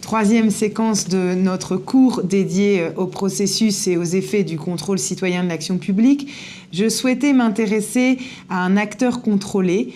Troisième séquence de notre cours dédié au processus et aux effets du contrôle citoyen de l'action publique. Je souhaitais m'intéresser à un acteur contrôlé.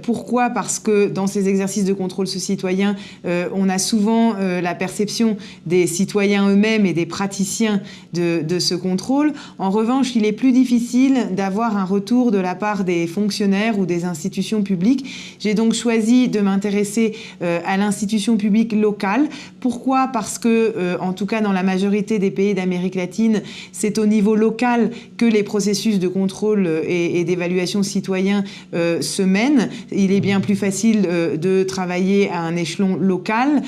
Pourquoi ? Parce que dans ces exercices de contrôle citoyen, on a souvent la perception des citoyens eux-mêmes et des praticiens de ce contrôle. En revanche, il est plus difficile d'avoir un retour de la part des fonctionnaires ou des institutions publiques. J'ai donc choisi de m'intéresser à l'institution publique locale. Pourquoi ? Parce que, en tout cas dans la majorité des pays d'Amérique latine, c'est au niveau local que les processus de contrôle et d'évaluation citoyen se mènent. Il est bien plus facile de travailler à un échelon local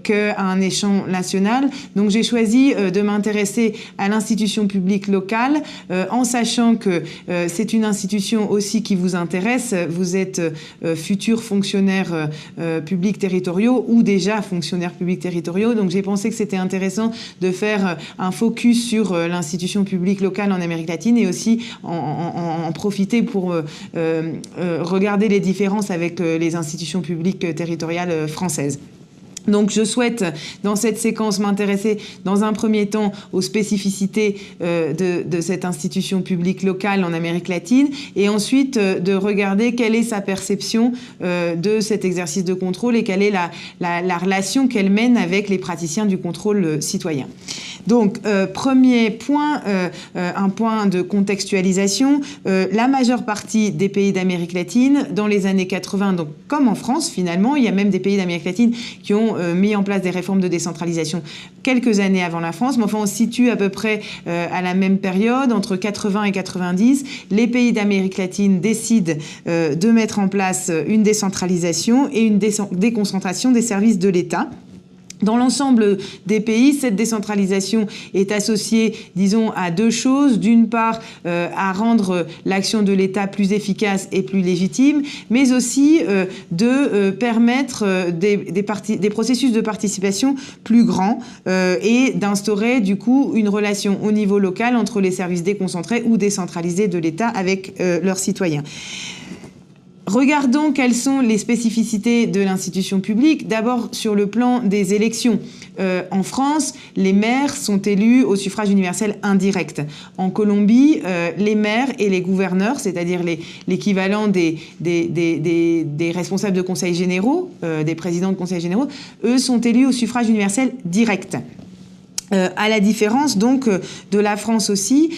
qu'à un échelon national. Donc j'ai choisi de m'intéresser à l'institution publique locale en sachant que c'est une institution aussi qui vous intéresse. Vous êtes futurs fonctionnaires publics territoriaux ou déjà fonctionnaires publics territoriaux. Donc j'ai pensé que c'était intéressant de faire un focus sur l'institution publique locale en Amérique latine et aussi en profiter pour regarder les différences avec les institutions publiques territoriales françaises. Donc je souhaite, dans cette séquence, m'intéresser dans un premier temps aux spécificités de cette institution publique locale en Amérique latine et ensuite de regarder quelle est sa perception de cet exercice de contrôle et quelle est la relation qu'elle mène avec les praticiens du contrôle citoyen. Donc, premier point, un point de contextualisation. La majeure partie des pays d'Amérique latine, dans les années 80, donc comme en France finalement, il y a même des pays d'Amérique latine qui ont mis en place des réformes de décentralisation quelques années avant la France, mais enfin on se situe à peu près à la même période, entre 80 et 90. Les pays d'Amérique latine décident de mettre en place une décentralisation et une déconcentration des services de l'État. Dans l'ensemble des pays, cette décentralisation est associée, disons, à deux choses. D'une part, à rendre l'action de l'État plus efficace et plus légitime, mais aussi de permettre des processus de participation plus grands et d'instaurer, du coup, une relation au niveau local entre les services déconcentrés ou décentralisés de l'État avec leurs citoyens. Regardons quelles sont les spécificités de l'institution publique. D'abord, sur le plan des élections. En France, les maires sont élus au suffrage universel indirect. En Colombie, les maires et les gouverneurs, c'est-à-dire l'équivalent des responsables de conseils généraux, des présidents de conseils généraux, eux sont élus au suffrage universel direct. À la différence donc de la France aussi,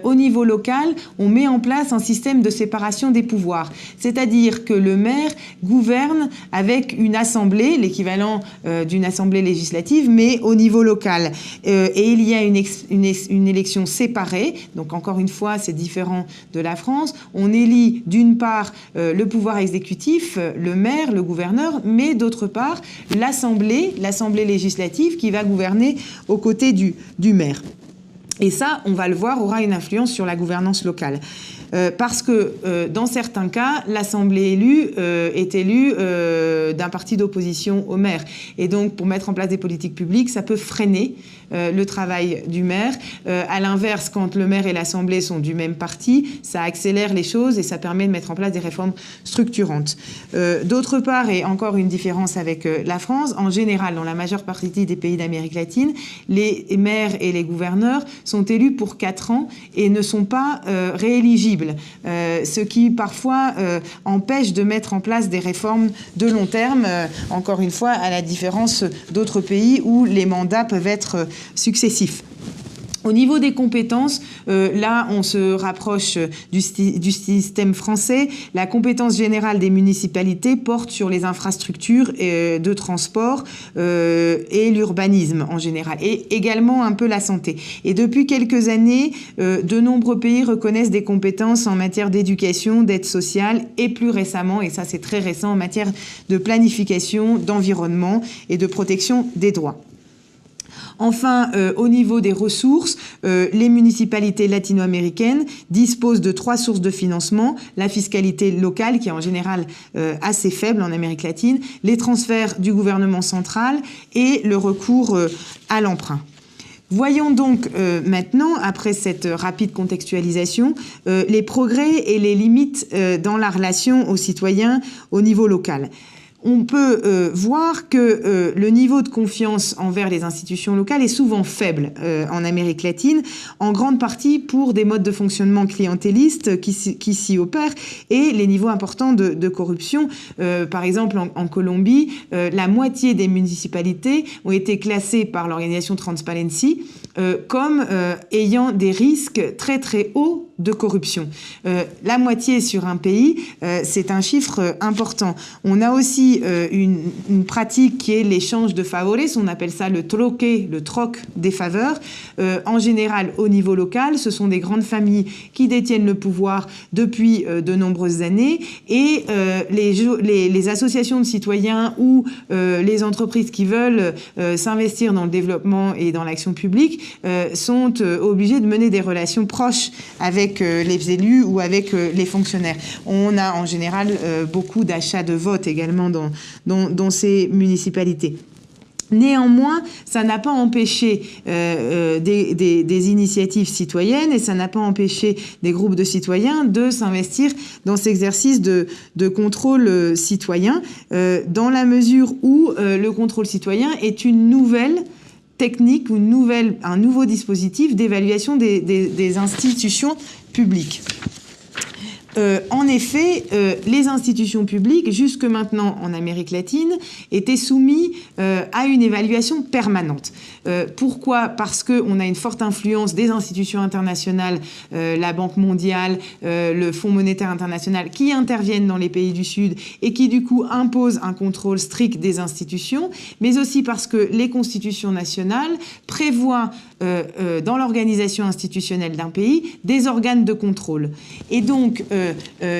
au niveau local, on met en place un système de séparation des pouvoirs. C'est-à-dire que le maire gouverne avec une assemblée, l'équivalent d'une assemblée législative, mais au niveau local. Et il y a une élection séparée, donc encore une fois, c'est différent de la France. On élit d'une part le pouvoir exécutif, le maire, le gouverneur, mais d'autre part l'assemblée législative qui va gouverner aux côtés du maire. Et ça, on va le voir, aura une influence sur la gouvernance locale. Parce que dans certains cas, l'Assemblée élue est élue d'un parti d'opposition au maire. Et donc, pour mettre en place des politiques publiques, ça peut freiner le travail du maire. À l'inverse, quand le maire et l'Assemblée sont du même parti, ça accélère les choses et ça permet de mettre en place des réformes structurantes. D'autre part, et encore une différence avec la France, en général, dans la majeure partie des pays d'Amérique latine, les maires et les gouverneurs sont élus pour 4 ans et ne sont pas rééligibles. Ce qui parfois empêche de mettre en place des réformes de long terme, encore une fois à la différence d'autres pays où les mandats peuvent être successifs. Au niveau des compétences, là, on se rapproche du système français. La compétence générale des municipalités porte sur les infrastructures de transport et l'urbanisme en général, et également un peu la santé. Et depuis quelques années, de nombreux pays reconnaissent des compétences en matière d'éducation, d'aide sociale, et plus récemment, et ça c'est très récent, en matière de planification, d'environnement et de protection des droits. Enfin, au niveau des ressources, les municipalités latino-américaines disposent de 3 sources de financement: la fiscalité locale, qui est en général assez faible en Amérique latine, les transferts du gouvernement central et le recours à l'emprunt. Voyons donc maintenant, après cette rapide contextualisation, les progrès et les limites dans la relation aux citoyens au niveau local. On peut voir que le niveau de confiance envers les institutions locales est souvent faible en Amérique latine, en grande partie pour des modes de fonctionnement clientélistes qui s'y opèrent et les niveaux importants de corruption. Par exemple, en Colombie, la moitié des municipalités ont été classées par l'organisation Transparency comme ayant des risques très très hauts de corruption. La moitié sur un pays, c'est un chiffre important. On a aussi une pratique qui est l'échange de favores, on appelle ça le troque, le troc des faveurs. En général, au niveau local, ce sont des grandes familles qui détiennent le pouvoir depuis de nombreuses années et les associations de citoyens ou les entreprises qui veulent s'investir dans le développement et dans l'action publique sont obligées de mener des relations proches avec les élus ou avec les fonctionnaires. On a en général beaucoup d'achats de vote également dans ces municipalités. Néanmoins, ça n'a pas empêché des initiatives citoyennes et ça n'a pas empêché des groupes de citoyens de s'investir dans cet exercice de contrôle citoyen, dans la mesure où le contrôle citoyen est une nouvelle technique ou un nouveau dispositif d'évaluation des institutions publiques. En effet, les institutions publiques, jusque maintenant en Amérique latine, étaient soumises à une évaluation permanente. Pourquoi ? Parce qu'on a une forte influence des institutions internationales, la Banque mondiale, le Fonds monétaire international, qui interviennent dans les pays du Sud et qui, du coup, imposent un contrôle strict des institutions, mais aussi parce que les constitutions nationales prévoient, dans l'organisation institutionnelle d'un pays, des organes de contrôle. Et donc,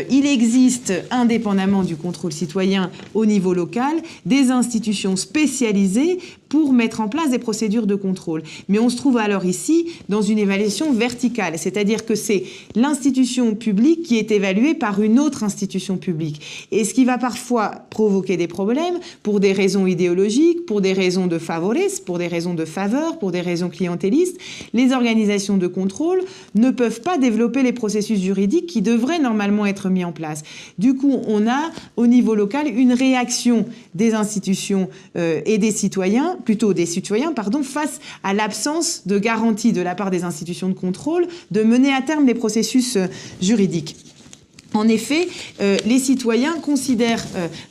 il existe, indépendamment du contrôle citoyen au niveau local, des institutions spécialisées pour mettre en place des procédures de contrôle. Mais on se trouve alors ici dans une évaluation verticale, c'est-à-dire que c'est l'institution publique qui est évaluée par une autre institution publique. Et ce qui va parfois provoquer des problèmes pour des raisons idéologiques, pour des raisons de favores, pour des raisons de faveur, pour des raisons clientélistes. Les organisations de contrôle ne peuvent pas développer les processus juridiques qui devraient normalement être mis en place. Du coup, on a au niveau local une réaction des institutions et des citoyens, face à l'absence de garantie de la part des institutions de contrôle de mener à terme des processus juridiques. En effet, les citoyens considèrent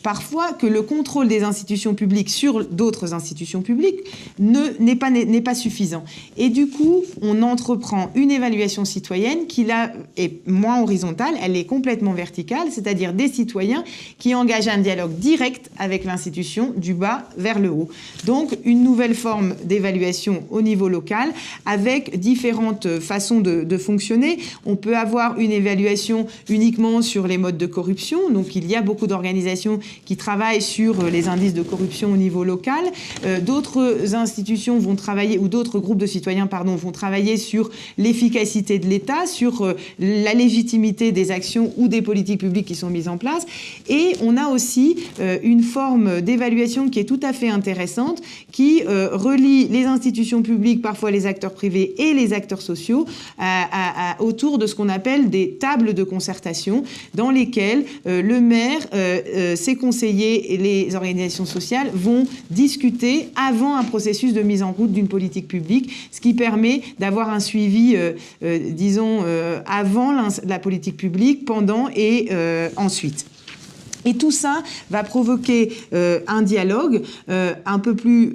parfois que le contrôle des institutions publiques sur d'autres institutions publiques n'est pas suffisant. Et du coup, on entreprend une évaluation citoyenne qui, là, est moins horizontale, elle est complètement verticale, c'est-à-dire des citoyens qui engagent un dialogue direct avec l'institution du bas vers le haut. Donc, une nouvelle forme d'évaluation au niveau local avec différentes façons de fonctionner. On peut avoir une évaluation uniquement sur les modes de corruption. Donc, il y a beaucoup d'organisations qui travaillent sur les indices de corruption au niveau local. D'autres institutions vont travailler, ou d'autres groupes de citoyens, vont travailler sur l'efficacité de l'État, sur la légitimité des actions ou des politiques publiques qui sont mises en place. Et on a aussi une forme d'évaluation qui est tout à fait intéressante, qui relie les institutions publiques, parfois les acteurs privés et les acteurs sociaux, autour de ce qu'on appelle des tables de concertation, dans lesquelles le maire, ses conseillers et les organisations sociales vont discuter avant un processus de mise en route d'une politique publique, ce qui permet d'avoir un suivi, avant la politique publique, pendant et ensuite. Et tout ça va provoquer un dialogue un peu plus,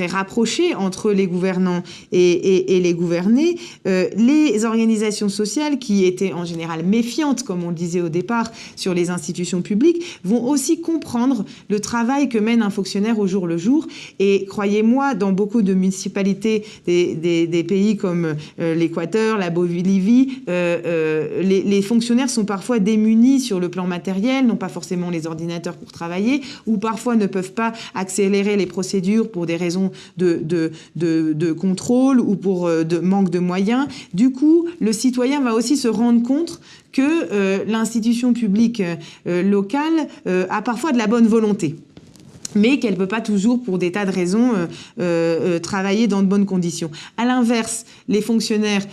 rapproché entre les gouvernants et les gouvernés. Les organisations sociales, qui étaient en général méfiantes, comme on le disait au départ, sur les institutions publiques, vont aussi comprendre le travail que mène un fonctionnaire au jour le jour. Et croyez-moi, dans beaucoup de municipalités des pays comme l'Équateur, la Bolivie, les fonctionnaires sont parfois démunis sur le plan matériel, n'ont pas forcément les ordinateurs pour travailler, ou parfois ne peuvent pas accélérer les procédures pour des raisons de contrôle ou pour manque de moyens. Du coup, le citoyen va aussi se rendre compte que l'institution publique locale a parfois de la bonne volonté. mais qu'elle ne peut pas toujours, pour des tas de raisons, travailler dans de bonnes conditions. À l'inverse, les fonctionnaires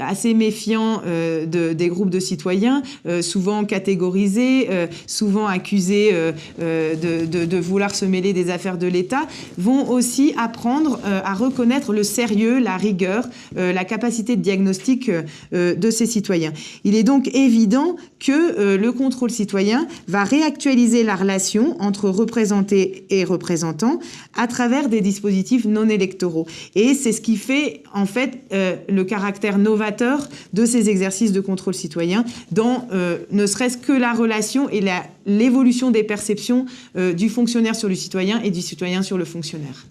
assez méfiants des groupes de citoyens, souvent catégorisés, souvent accusés de vouloir se mêler des affaires de l'État, vont aussi apprendre à reconnaître le sérieux, la rigueur, la capacité de diagnostic de ces citoyens. Il est donc évident que le contrôle citoyen va réactualiser la relation entre représentés et représentants à travers des dispositifs non électoraux. Et c'est ce qui fait en fait le caractère novateur de ces exercices de contrôle citoyen dans ne serait-ce que la relation et l'évolution des perceptions du fonctionnaire sur le citoyen et du citoyen sur le fonctionnaire.